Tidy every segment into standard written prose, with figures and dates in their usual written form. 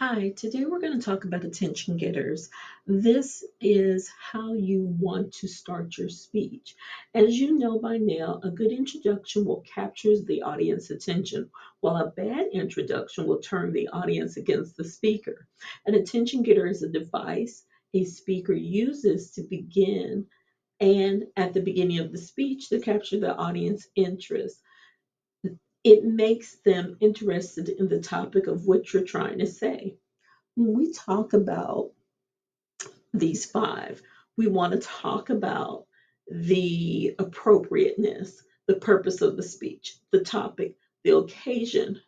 Hi, today we're going to talk about attention getters. This is how you want to start your speech. As you know by now, a good introduction will capture the audience attention, while a bad introduction will turn the audience against the speaker. An attention getter is a device a speaker uses to begin and at the beginning of the speech to capture the audience interest. It makes them interested in the topic of what you're trying to say. When we talk about these five, we want to talk about the appropriateness, the purpose of the speech, the topic, the occasion.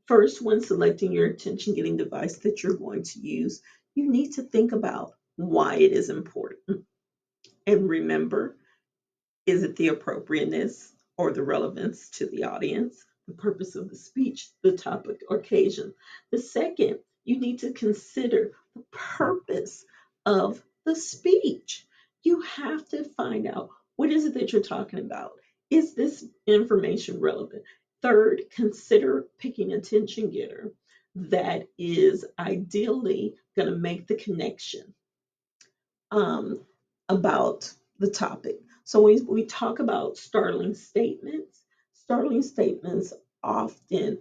First, when selecting your attention getting device that you're going to use, you need to think about why it is important. And remember, is it the appropriateness or the relevance to the audience, the purpose of the speech, the topic or occasion? The second, you need to consider the purpose of the speech. You have to find out what is it that you're talking about? Is this information relevant? Third, consider picking attention getter that is ideally going to make the connection um, about the topic. So when we talk about startling statements often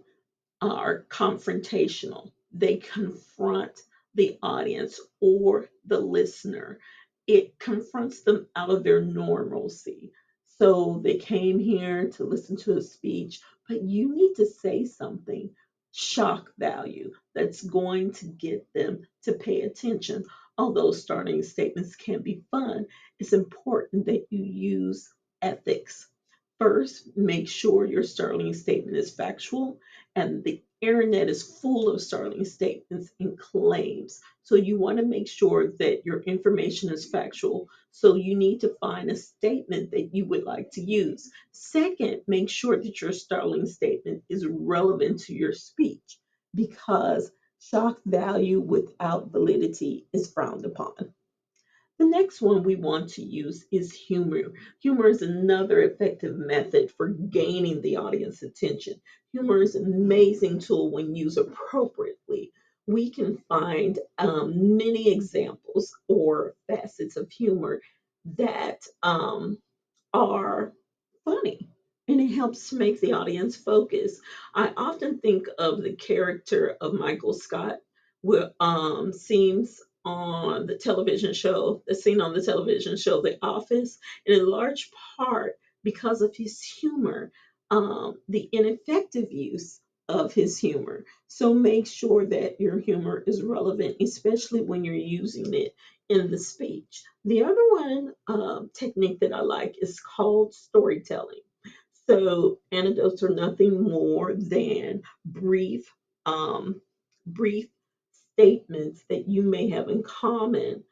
are confrontational. They confront the audience or the listener. It confronts them out of their normalcy. So they came here to listen to a speech, but you need to say something shock value that's going to get them to pay attention. Although starting statements can be fun, it's important that you use ethics. First, make sure your startling statement is factual, and the internet is full of startling statements and claims. So you want to make sure that your information is factual. So you need to find a statement that you would like to use. Second, make sure that your startling statement is relevant to your speech because shock value without validity is frowned upon. The next one we want to use is humor. Humor is another effective method for gaining the audience attention. Humor is an amazing tool when used appropriately. We can find many examples or facets of humor that are funny and it helps to make the audience focus. I often think of the character of Michael Scott, where seems on the television show, the scene on the television show The Office, and in large part because of his humor, the ineffective use of his humor. So make sure that your humor is relevant, especially when you're using it in the speech. The other one technique that I like is called storytelling. So anecdotes are nothing more than um, brief statements that you may have in common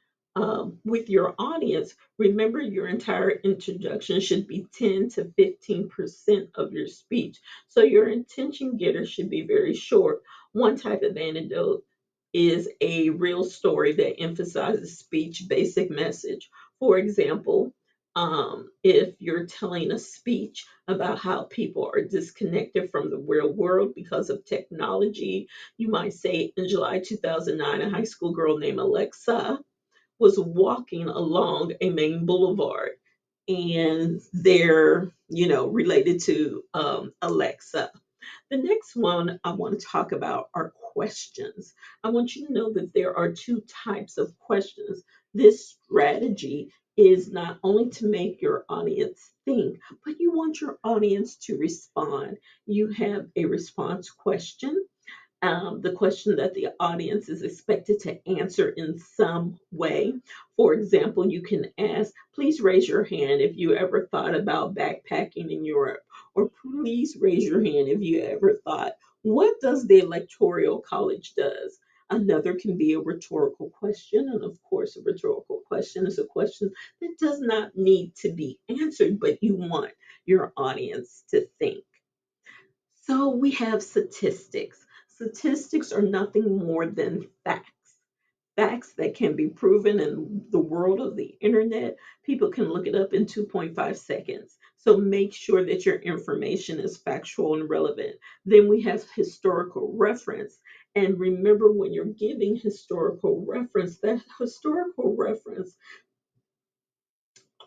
with your audience. Remember, your entire introduction should be 10 to 15% of your speech. So your intention getter should be very short. One type of anecdote is a real story that emphasizes speech basic message. For example, if you're telling a speech about how people are disconnected from the real world because of technology, you might say in July 2009, a high school girl named Alexa was walking along a main boulevard, and they're, related to Alexa. The next one I want to talk about are questions. I want you to know that there are two types of questions. This strategy is not only to make your audience think, but you want your audience to respond. You have a response question, the question that the audience is expected to answer in some way. For example, you can ask, please raise your hand if you ever thought about backpacking in Europe, or please raise your hand if you ever thought, what does the electoral college does? Another can be a rhetorical question, and of course, a rhetorical question is a question that does not need to be answered, but you want your audience to think. So we have statistics. Statistics are nothing more than facts. Facts that can be proven in the world of the internet. People can look it up in 2.5 seconds. So make sure that your information is factual and relevant. Then we have historical reference. And remember, when you're giving historical reference, that historical reference,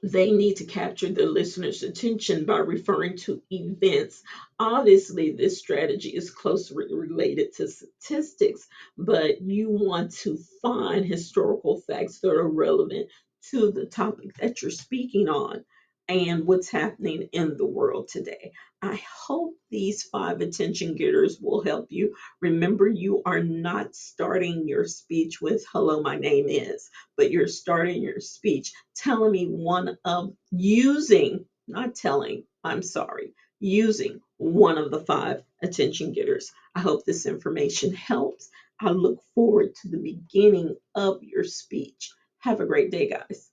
they need to capture the listener's attention by referring to events. Obviously, this strategy is closely related to statistics, but you want to find historical facts that are relevant to the topic that you're speaking on and what's happening in the world today. I hope these 5 attention getters will help you. Remember, you are not starting your speech with "Hello, my name is," but you're starting your speech telling me one of using, not telling, I'm sorry, using one of the 5 attention getters. I hope this information helps. I look forward to the beginning of your speech. Have a great day, guys.